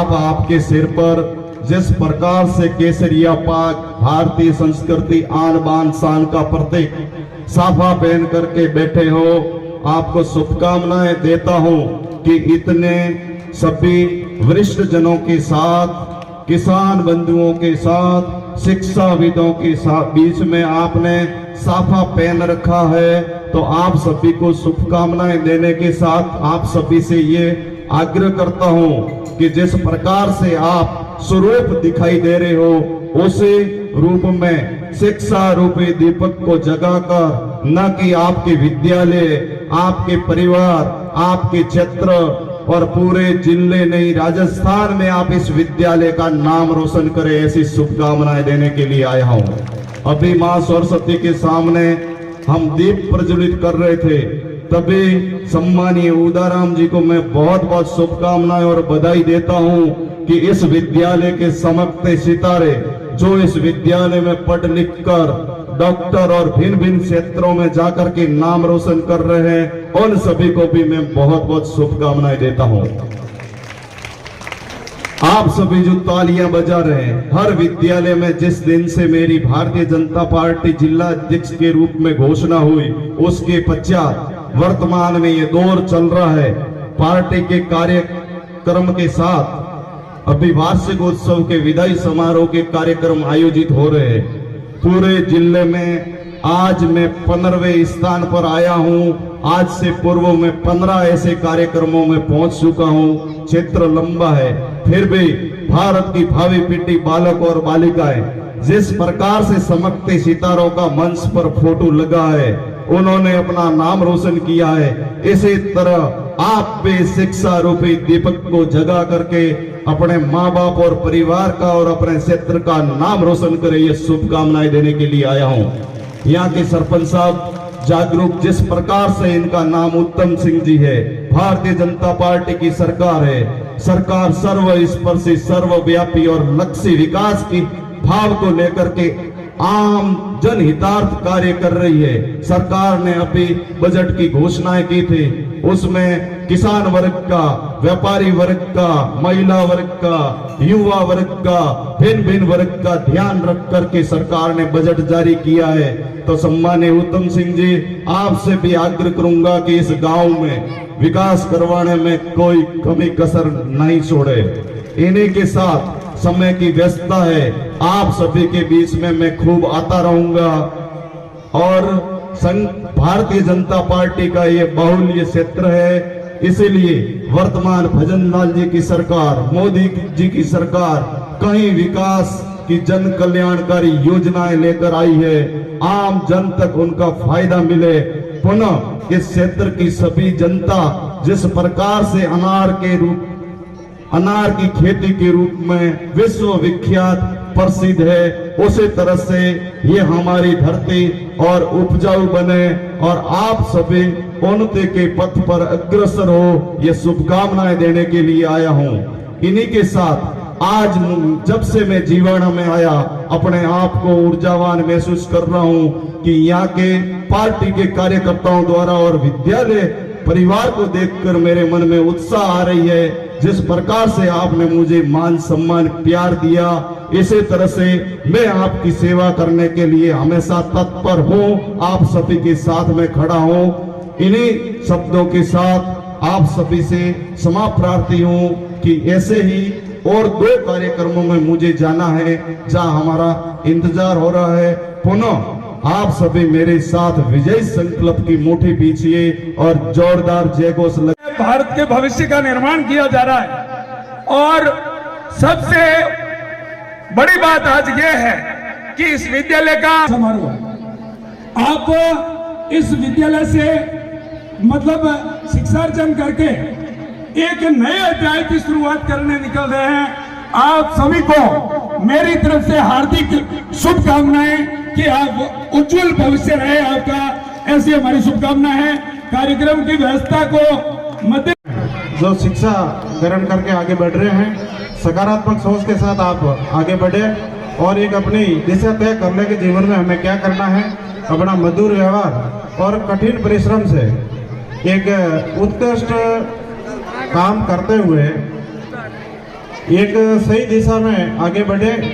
आप आपके सिर पर जिस प्रकार से केसरिया पाग भारतीय संस्कृति आन बान शान का प्रतीक साफा पहन करके बैठे हो, आपको शुभकामनाएं देता हूं कि इतने सभी वरिष्ठ जनों के साथ, किसान बंधुओं के साथ, शिक्षाविदों के साथ बीच में आपने साफा पहन रखा है। तो आप सभी को शुभकामनाएं देने के साथ आप सभी से ये आग्रह करता हूं कि जिस प्रकार से आप स्वरूप दिखाई दे रहे हो, उसी रूप में शिक्षा रूपी दीपक को जगाकर, न कि आपके विद्यालय, आपके परिवार, आपके क्षेत्र और पूरे जिले नहीं राजस्थान में आप इस विद्यालय का नाम रोशन करें, ऐसी शुभकामनाएं देने के लिए आया हूं। अभी मां सरस्वती के सामने हम दीप प्रज्वलित कर रहे थे, तभी सम्मानीय उदाराम जी को मैं बहुत बहुत शुभकामनाएं और बधाई देता हूं कि इस विद्यालय के चमकते सितारे जो इस विद्यालय में पढ़ लिख कर डॉक्टर और भिन्न भिन्न क्षेत्रों में जाकर के नाम रोशन कर रहे हैं, उन सभी को भी मैं बहुत बहुत शुभकामनाएं देता हूं। आप सभी जो तालियां बजा रहे हैं, हर विद्यालय में जिस दिन से मेरी भारतीय जनता पार्टी जिला अध्यक्ष के रूप में घोषणा हुई, उसके पश्चात वर्तमान में ये दौर चल रहा है। पार्टी के कार्यक्रम के साथ अभी वार्षिक उत्सव के विदाई समारोह के कार्यक्रम आयोजित हो रहे हैं पूरे जिले में। आज मैं 15वें स्थान पर आया हूं। आज से पूर्व में 15 ऐसे कार्यक्रमों में पहुंच चुका हूं। क्षेत्र लंबा है, फिर भी भारत की भावी पीढ़ी बालक और बालिकाएं जिस प्रकार से चमकते सितारों का मंच पर फोटो लगा है, उन्होंने अपना नाम रोशन किया है। इसी तरह आप भी शिक्षा रूपी दीपक को जगा करके अपने माँ बाप और परिवार का और अपने क्षेत्र का नाम रोशन करें, ये शुभकामनाएं देने के लिए आया हूँ। यहाँ के सरपंच साहब जागरूक, जिस प्रकार से इनका नाम उत्तम सिंह जी है, भारतीय जनता पार्टी की सरकार है। सरकार सर्वस्पर्शी, सर्वव्यापी और लक्ष्य विकास की भाव को लेकर के आम जनहितार्थ कार्य कर रही है। सरकार ने अभी बजट की घोषणाएं की थी, उसमें किसान वर्ग का, व्यापारी वर्ग का, महिला वर्ग का, युवा वर्ग का, भिन्न भिन्न वर्ग का ध्यान रख करके सरकार ने बजट जारी किया है। तो सम्मानीय उत्तम सिंह जी, आपसे भी आग्रह करूंगा कि इस गांव में विकास करवाने में कोई कमी कसर नहीं छोड़े। इन्हीं के साथ समय की व्यस्तता है, आप सभी के बीच में मैं खूब आता रहूंगा। और भारतीय जनता पार्टी का ये बाहुल्य क्षेत्र है, इसीलिए वर्तमान भजन लाल जी की सरकार, मोदी जी की सरकार कहीं विकास की जन कल्याणकारी योजनाएं लेकर आई है, आम जन तक उनका फायदा मिले। पुनः इस क्षेत्र की सभी जनता जिस प्रकार से अनार की खेती के रूप में विश्व विख्यात प्रसिद्ध है, उसी तरह से ये हमारी धरती और उपजाऊ बने और आप सभी उन्नति के पथ पर अग्रसर हो, ये शुभकामनाएं देने के लिए आया हूं। इन्हीं के साथ आज जब से मैं जीवाणा में आया, अपने आप को ऊर्जावान महसूस कर रहा हूं कि यहाँ के पार्टी के कार्यकर्ताओं द्वारा और विद्यालय परिवार को देखकर मेरे मन में उत्साह आ रही है। जिस प्रकार से आपने मुझे मान सम्मान प्यार दिया, इसी तरह से मैं आपकी सेवा करने के लिए हमेशा तत्पर हूँ। आप सभी के साथ में खड़ा हूँ। इन्हीं शब्दों के साथ आप सभी से क्षमा प्रार्थी हूँ कि ऐसे ही और 2 कार्यक्रमों में मुझे जाना है जहाँ हमारा इंतजार हो रहा है। पुनः आप सभी मेरे साथ विजय संकल्प की मुट्ठी पीछिए और जोरदार जय घोष लगे। भारत के भविष्य का निर्माण किया जा रहा है और सबसे बड़ी बात आज ये है कि इस विद्यालय का समारोह, आप इस विद्यालय से मतलब शिक्षार्जन करके एक नए अध्याय की शुरुआत करने निकल रहे हैं। आप सभी को मेरी तरफ से हार्दिक शुभकामनाएं कि आप उज्जवल भविष्य रहे आपका, ऐसी हमारी शुभकामना है। कार्यक्रम की व्यवस्था को मध्य जो शिक्षा ग्रहण करके आगे बढ़ रहे हैं, सकारात्मक सोच के साथ आप आगे बढ़े और एक अपनी दिशा तय कर ले कि जीवन में हमें क्या करना है। अपना मधुर व्यवहार और कठिन परिश्रम से एक उत्कृष्ट काम करते हुए एक सही दिशा में आगे बढ़े।